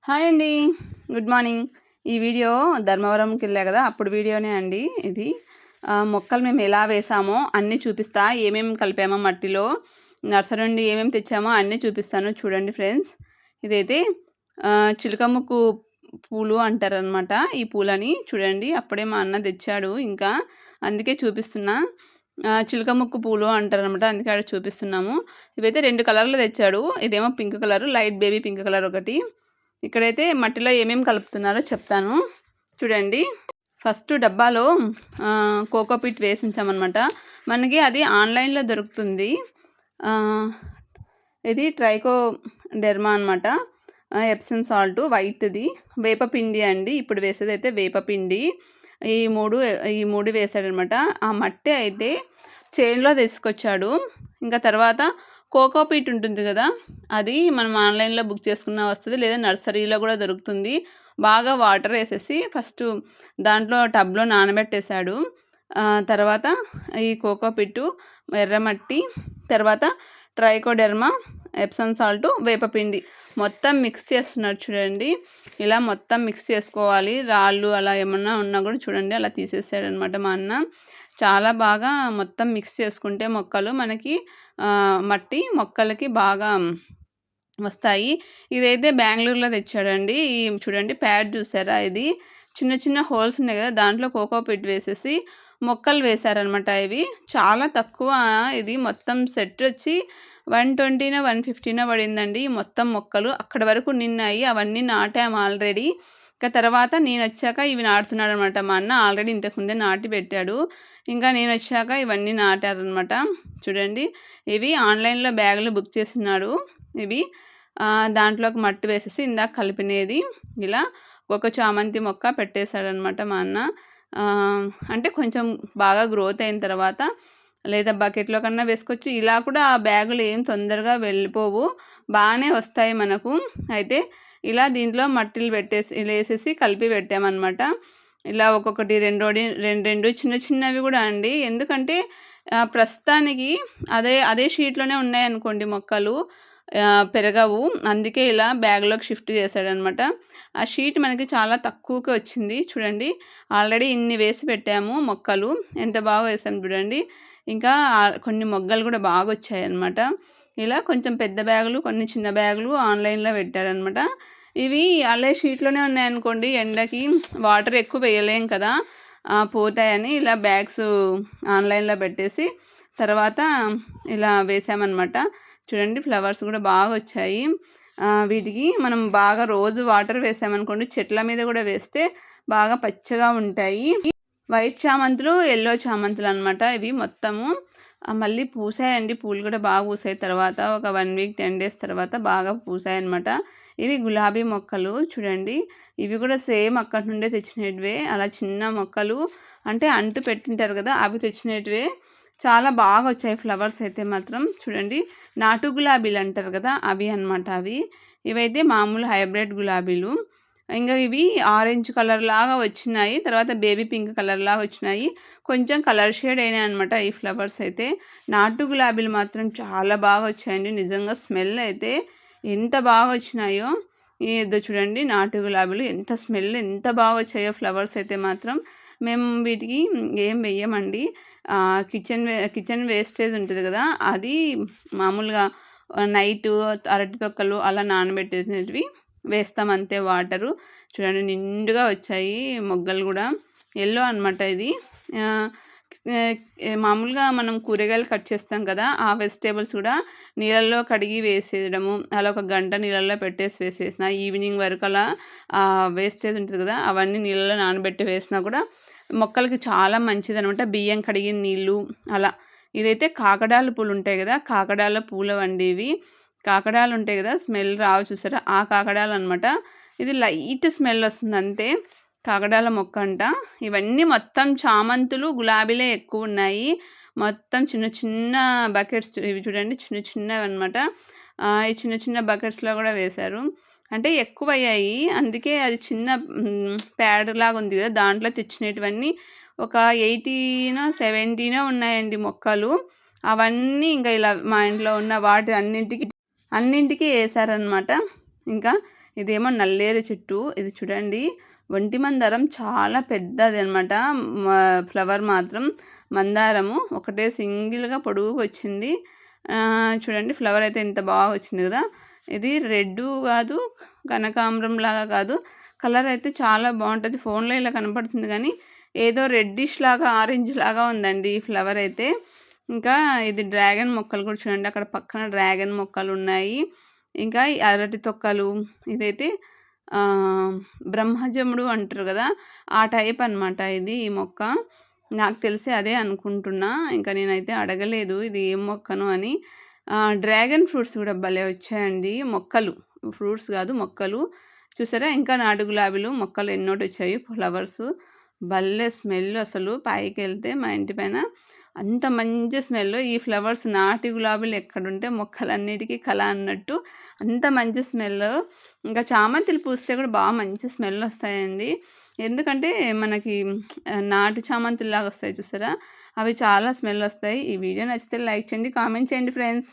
Hi అండి. Good morning. ఈ video ధర్మవరంకెళ్ళా గదా! అప్పుడు వీడియోనే అండి ఇది. మొక్కలు మేము ఎలా వేసామో అన్నీ చూపిస్తా. ఏమేమి కలిపామో మట్టిలో, నర్సరీ నుండి ఏమేమి తెచ్చామో అన్నీ చూపిస్తాను. చూడండి ఫ్రెండ్స్. ఇదైతే చిలక ముక్కు పూలు అంటారనమాట. ఈ పూలని చూడండి. అప్పుడే మా అన్న తెచ్చాడు ఇంకా. అందుకే చూపిస్తున్నా. చిలక ముక్కు పూలు అంటారనమాట. అందుకే ఆడ చూపిస్తున్నాము. ఇవైతే 2 కలర్‌లో తెచ్చాడు. ఇదేమో pink colour, light baby pink colour ఒకటి. ఇక్కడైతే మట్టిలో ఏమేమి కలుపుతున్నారో చెప్తాను చూడండి. ఫస్ట్ డబ్బాలో కోకోపీట్ వేసి ఉంచామన్నమాట. మనకి అది ఆన్లైన్లో దొరుకుతుంది. ఇది ట్రైకో డెర్మా అనమాట. ఎప్సమ్ సాల్ట్ వైట్ది, వేపపిండి అండి. ఇప్పుడు వేసేది అయితే వేపపిండి. ఈ మూడు వేసాడనమాట. ఆ మట్టి అయితే చేనులో తీసుకొచ్చాడు. ఇంకా తర్వాత కోకోపీట్ ఉంటుంది కదా, అది మనం ఆన్లైన్లో బుక్ చేసుకున్న వస్తుంది, లేదా నర్సరీలో కూడా దొరుకుతుంది. బాగా వాటర్ వేసేసి ఫస్ట్ దాంట్లో టబ్లో నానబెట్టేశాడు. తర్వాత ఈ కోకోపీటు, ఎర్రమట్టి, తర్వాత ట్రైకోడెర్మా, ఎప్సమ్ సాల్ట్, వేపపిండి మొత్తం మిక్స్ చేస్తున్నాడు చూడండి. ఇలా మొత్తం మిక్స్ చేసుకోవాలి. రాళ్ళు అలా ఏమన్నా ఉన్నా కూడా చూడండి అలా తీసేసాడనమాట మా అన్న. చాలా బాగా మొత్తం మిక్స్ చేసుకుంటే మొక్కలు మనకి మట్టి మొక్కలకి బాగా వస్తాయి. ఇదైతే బెంగుళూరులో తెచ్చాడండి. ఈ చూడండి ప్యాడ్ చూసారా, ఇది చిన్న చిన్న హోల్స్ ఉన్నాయి కదా, దాంట్లో కోకోపీట్ వేసేసి మొక్కలు వేశారనమాట. ఇవి చాలా తక్కువ. ఇది మొత్తం సెట్ వచ్చి 120నో 150నో పడిందండి. మొత్తం మొక్కలు అక్కడి వరకు నిన్నాయి. అవన్నీ నాటాము ఆల్రెడీ. ఇంకా తర్వాత నేను వచ్చాక ఇవి నాటుతున్నాడు అనమాట మా అన్న. ఆల్రెడీ ఇంతకుముందే నాటి పెట్టాడు. ఇంకా నేను వచ్చాక ఇవన్నీ నాటారనమాట. చూడండి, ఇవి ఆన్లైన్లో బ్యాగులు బుక్ చేస్తున్నాడు. ఇవి దాంట్లోకి మట్టి వేసేసి ఇందాక కలిపినది ఇలా ఒక చామంతి మొక్క పెట్టేశాడనమాట మా అన్న. అంటే కొంచెం బాగా గ్రోత్ అయిన తర్వాత లేదా బకెట్లో కన్నా వేసుకోవచ్చు. ఇలా కూడా ఆ బ్యాగులు ఏం తొందరగా వెళ్ళిపోవు, బాగానే వస్తాయి మనకు. అయితే ఇలా దీంట్లో మట్టిలు వేసేసి కలిపి పెట్టామన్నమాట. ఇలా ఒక్కొక్కటి రెండు చిన్న చిన్నవి కూడా అండి. ఎందుకంటే ప్రస్తుతానికి అదే షీట్లోనే ఉన్నాయనుకోండి మొక్కలు, పెరగవు. అందుకే ఇలా బ్యాగ్లోకి షిఫ్ట్ చేశాడనమాట. ఆ షీట్ మనకి చాలా తక్కువకి వచ్చింది చూడండి. ఆల్రెడీ ఇన్ని వేసి పెట్టాము మొక్కలు, ఎంత బాగా వేసాము చూడండి. ఇంకా కొన్ని మొగ్గలు కూడా బాగా వచ్చాయి అన్నమాట. ఇలా కొంచెం పెద్ద బ్యాగులు, కొన్ని చిన్న బ్యాగులు ఆన్లైన్లో పెట్టారనమాట. ఇవి అల్లే షీట్లోనే ఉన్నాయనుకోండి, ఎండకి వాటర్ ఎక్కువ వేయలేం కదా, పోతాయని ఇలా బ్యాగ్స్ ఆన్లైన్లో పెట్టేసి తర్వాత ఇలా వేసామన్నమాట. చూడండి ఫ్లవర్స్ కూడా బాగా వచ్చాయి. వీటికి మనం బాగా రోజు వాటర్ వేసామనుకోండి, చెట్ల మీద కూడా వేస్తే బాగా పచ్చగా ఉంటాయి. వైట్ చామంతులు, ఎల్లో చామంతులు అనమాట ఇవి మొత్తము. మళ్ళీ పూసాయండి. పూలు కూడా బాగా పూసాయి. తర్వాత ఒక 1 వీక్ 10 డేస్ తర్వాత బాగా పూసాయి అనమాట. ఇవి గులాబీ మొక్కలు చూడండి. ఇవి కూడా సేమ్ అక్కడి నుండే తెచ్చినటివే. అలా చిన్న మొక్కలు అంటే అంటు పెట్టింటారు కదా, అవి తెచ్చినటివే. చాలా బాగా వచ్చాయి ఫ్లవర్స్ అయితే మాత్రం. చూడండి, నాటు గులాబీలు అంటారు కదా, అవి అనమాట అవి. ఇవైతే మామూలు హైబ్రిడ్ గులాబీలు. ఇంకా ఇవి ఆరెంజ్ కలర్ లాగా వచ్చినాయి, తర్వాత బేబీ పింక్ కలర్ లాగా వచ్చినాయి. కొంచెం కలర్ షేడ్ అయినాయి అనమాట ఈ ఫ్లవర్స్ అయితే. నాటు గులాబీలు మాత్రం చాలా బాగా వచ్చాయండి. నిజంగా స్మెల్ అయితే ఎంత బాగా వచ్చినాయో. ఏదో చూడండి, నాటు గులాబీలు ఎంత బాగా వచ్చాయో ఫ్లవర్స్ అయితే మాత్రం. మేము వీటికి ఏం వెయ్యమండి. కిచెన్ వేస్టేజ్ ఉంటుంది కదా, అది మామూలుగా నైటు అరటి తొక్కలు అలా నానబెట్టేసినవి వేస్తాం అంతే, వాటరు. చూడండి నిండుగా వచ్చాయి మొగ్గలు కూడా. ఎల్లో అనమాట ఇది. మామూలుగా మనం కూరగాయలు కట్ చేస్తాం కదా, ఆ వెజిటేబుల్స్ కూడా నీళ్ళల్లో కడిగి వేసేయడము, అలా ఒక గంట నీళ్ళల్లో వేసేసిన ఈవినింగ్ వరకు అలా వేస్టేజ్ ఉంటుంది కదా, అవన్నీ నీళ్ళలో నానబెట్టి వేసినా కూడా మొక్కలకి చాలా మంచిది అనమాట. బియ్యం కడిగిన నీళ్ళు అలా. ఇదైతే కాకడాల పూలు ఉంటాయి కదా, కాకడాల పూలు అండి ఇవి. కాకడాలు ఉంటాయి కదా, స్మెల్ రావు చూసారా, ఆ కాకడాలు అనమాట. ఇది లైట్ స్మెల్ వస్తుంది అంతే, కాకడాల మొక్క అంట. ఇవన్నీ మొత్తం చామంతులు, గులాబీలే ఎక్కువ ఉన్నాయి. మొత్తం చిన్న చిన్న బకెట్స్ ఇవి చూడండి, చిన్న చిన్నవి అనమాట. ఈ చిన్న చిన్న బకెట్స్లో కూడా వేశారు. అంటే ఎక్కువ అయ్యాయి, అందుకే అది చిన్న ప్యాడ్ లాగా ఉంది కదా, దాంట్లో తెచ్చినటువన్నీ ఒక 80నో 70నో ఉన్నాయండి మొక్కలు. అవన్నీ ఇంకా ఇలా మా ఇంట్లో ఉన్న వాటి అన్నింటికి వేసారనమాట. ఇంకా ఇదేమో నల్లేరు చెట్టు. ఇది చూడండి ఒంటి మందారం చాలా పెద్దది అనమాట. ఫ్లవర్ మాత్రం మందారము ఒకటే సింగిల్‌గా పొడుగుగా వచ్చింది. చూడండి ఫ్లవర్ అయితే ఎంత బాగా వచ్చింది కదా! ఇది రెడ్డు కాదు, కనకాంబరం లాగా కాదు. కలర్ అయితే చాలా బాగుంటుంది. ఫోన్లో ఇలా కనపడుతుంది కానీ ఏదో రెడ్డిష్ లాగా ఆరెంజ్ లాగా ఉందండి ఈ ఫ్లవర్ అయితే. ఇంకా ఇది డ్రాగన్ మొక్కలు కూడా చూడండి, అక్కడ పక్కన డ్రాగన్ మొక్కలు ఉన్నాయి. ఇంకా ఈ అరటి తొక్కలు, ఇదైతే బ్రహ్మజముడు అంటారు కదా, ఆ టైప్ అనమాట ఇది ఈ మొక్క. నాకు తెలిసి అదే అనుకుంటున్నా. ఇంకా నేనైతే అడగలేదు ఇది ఏం మొక్కను అని. డ్రాగన్ ఫ్రూట్స్ కూడా భలే వచ్చాయండి. మొక్కలు, ఫ్రూట్స్ కాదు మొక్కలు. చూసారా ఇంకా నాటు గులాబీలు మొక్కలు ఎన్నోటి వచ్చాయి, ఫ్లవర్స్. భలే స్మెల్ అసలు. పైకి వెళ్తే మా ఇంటి పైన అంత మంచి స్మెల్. ఈ ఫ్లవర్స్ నాటి గులాబీలు ఎక్కడుంటే మొక్కలన్నిటికీ కళ అన్నట్టు అంత మంచి స్మెల్. ఇంకా చామంతులు పూస్తే కూడా బాగా మంచి స్మెల్ వస్తాయండి. ఎందుకంటే మనకి నాటు చామంతుల్లాగా వస్తాయి చూసారా, అవి చాలా స్మెల్ వస్తాయి. ఈ వీడియో నచ్చితే లైక్ చేయండి, కామెంట్ చేయండి ఫ్రెండ్స్.